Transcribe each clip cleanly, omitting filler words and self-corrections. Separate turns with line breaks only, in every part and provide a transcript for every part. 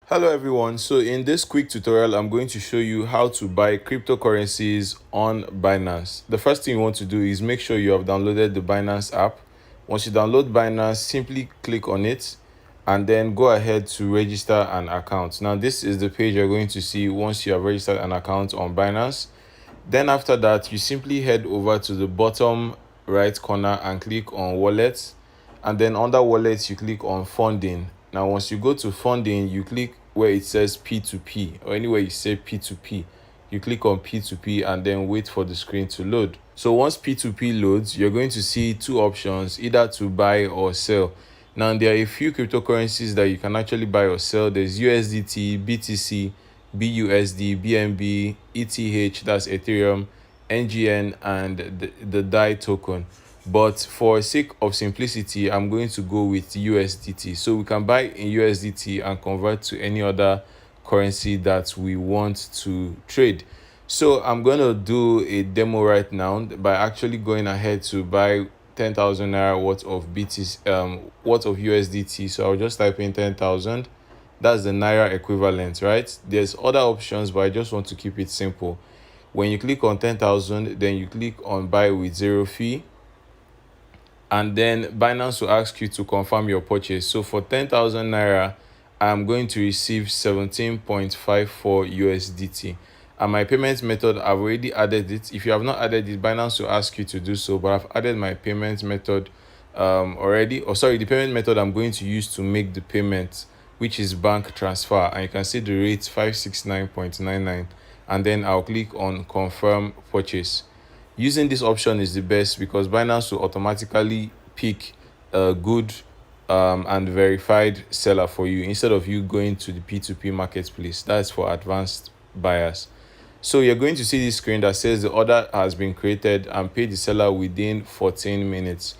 Hello everyone. So in this quick tutorial, I'm going to show you how to buy cryptocurrencies on Binance. The first thing you want to do is make sure you have downloaded the Binance app. Once you download Binance, simply click on it and then go ahead to register an account. Now this is the page you're going to see once you have registered an account on Binance. Then after that, you simply head over to the bottom right corner and click on wallet, and then under wallet you click on funding. Now once you go to funding, you click where it says P2P, or anywhere you say P2P, you click on P2P and then wait for the screen to load. So once P2P loads, you're going to see two options, either to buy or sell. Now there are a few cryptocurrencies that you can actually buy or sell. There's USDT, BTC, BUSD, BNB, ETH, that's Ethereum, NGN, and the DAI token. But for sake of simplicity, I'm going to go with USDT. So we can buy in USDT and convert to any other currency that we want to trade. So I'm going to do a demo right now by actually going ahead to buy 10,000 naira worth of worth of USDT. So I'll just type in 10,000. That's the naira equivalent, right? There's other options, but I just want to keep it simple. When you click on 10,000, then you click on buy with zero fee, and then Binance will ask you to confirm your purchase. So for 10,000 naira, I'm going to receive 17.54 USDT. And my payment method, I've already added it. If you have not added it, Binance will ask you to do so, but I've added my payment method already. The payment method I'm going to use to make the payment, which is bank transfer, and you can see the rate 569.99, and then I'll click on confirm purchase. Using this option is the best because Binance will automatically pick a good and verified seller for you instead of you going to the P2P marketplace. That's for advanced buyers. So you're going to see this screen that says the order has been created and pay the seller within 14 minutes.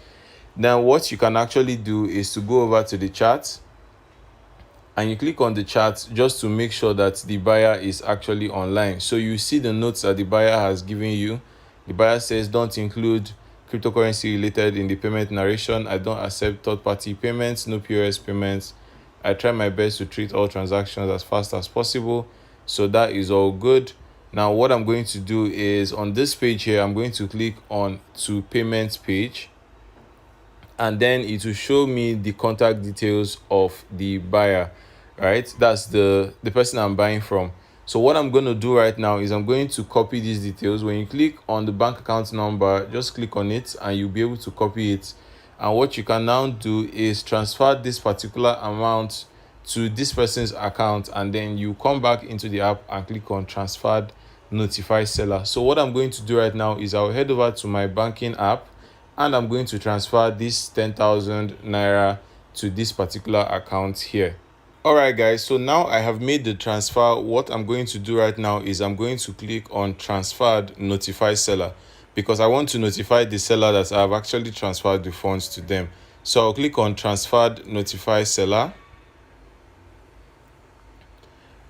Now what you can actually do is to go over to the chart and you click on the chart just to make sure that the buyer is actually online. So you see the notes that the buyer has given you. The buyer says, don't include cryptocurrency related in the payment narration. I don't accept third-party payments, no POS payments. I try my best to treat all transactions as fast as possible. So that is all good. Now what I'm going to do is on this page here, I'm going to click on to payments page, and then it will show me the contact details of the buyer, right? That's the person I'm buying from. So what I'm going to do right now is I'm going to copy these details. When you click on the bank account number, just click on it and you'll be able to copy it. And what you can now do is transfer this particular amount to this person's account, and then you come back into the app and click on transferred notify seller. So what I'm going to do right now is I'll head over to my banking app and I'm going to transfer this 10,000 naira to this particular account here. Alright guys, so now I have made the transfer. What I'm going to do right now is I'm going to click on transferred notify seller because I want to notify the seller that I've actually transferred the funds to them. So I'll click on transferred notify seller,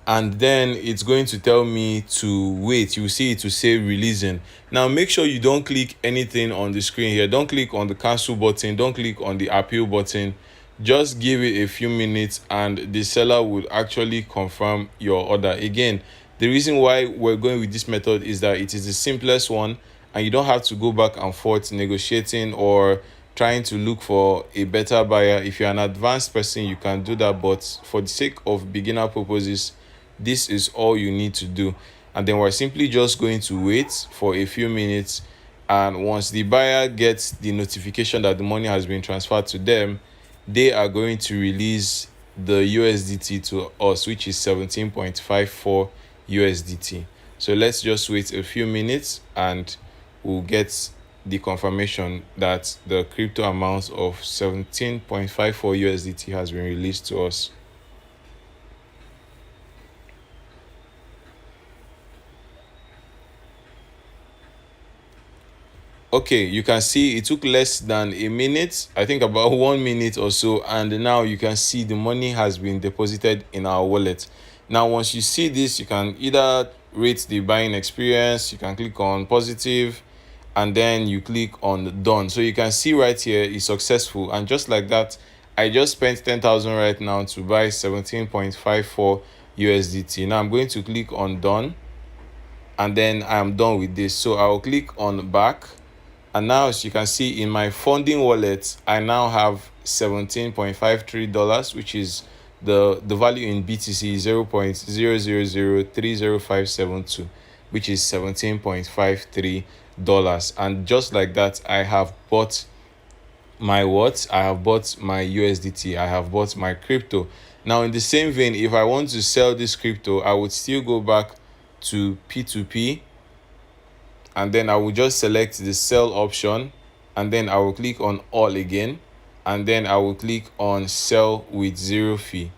and then it's going to tell me to wait. You see it to say releasing. Now make sure you don't click anything on the screen here. Don't click on the cancel button, don't click on the appeal button. Just give it a few minutes and the seller will actually confirm your order. Again, the reason why we're going with this method is that it is the simplest one and you don't have to go back and forth negotiating or trying to look for a better buyer. If you're an advanced person, you can do that, but for the sake of beginner purposes, this is all you need to do. And then we're simply just going to wait for a few minutes, and once the buyer gets the notification that the money has been transferred to them, they are going to release the USDT to us, which is 17.54 USDT. So let's just wait a few minutes and we'll get the confirmation that the crypto amount of 17.54 USDT has been released to us. Okay, you can see it took less than a minute, I think about 1 minute or so, and now you can see the money has been deposited in our wallet. Now once you see this, you can either rate the buying experience, you can click on positive, and then you click on done. So you can see right here it's successful, and just like that, I just spent 10,000 right now to buy 17.54 USDT. Now I'm going to click on done, and then I'm done with this. So I'll click on back, and now as you can see in my funding wallet, I now have $17.53, which is the value in BTC is 0.0003057, which is $17.53. And just like that, I have bought my what? I have bought my USDT. I have bought my crypto. Now, in the same vein, if I want to sell this crypto, I would still go back to P2P, and then I will just select the sell option, and then I will click on all again, and then I will click on sell with zero fee.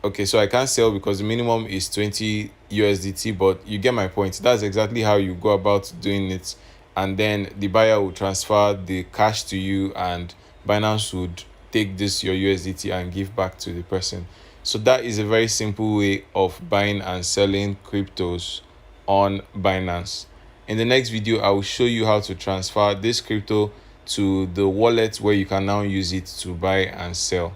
Okay, so I can't sell because the minimum is 20 USDT, but you get my point. That's exactly how you go about doing it. And then the buyer will transfer the cash to you, and Binance would take this, your USDT, and give back to the person. So that is a very simple way of buying and selling cryptos on Binance. In the next video, I will show you how to transfer this crypto to the wallet where you can now use it to buy and sell.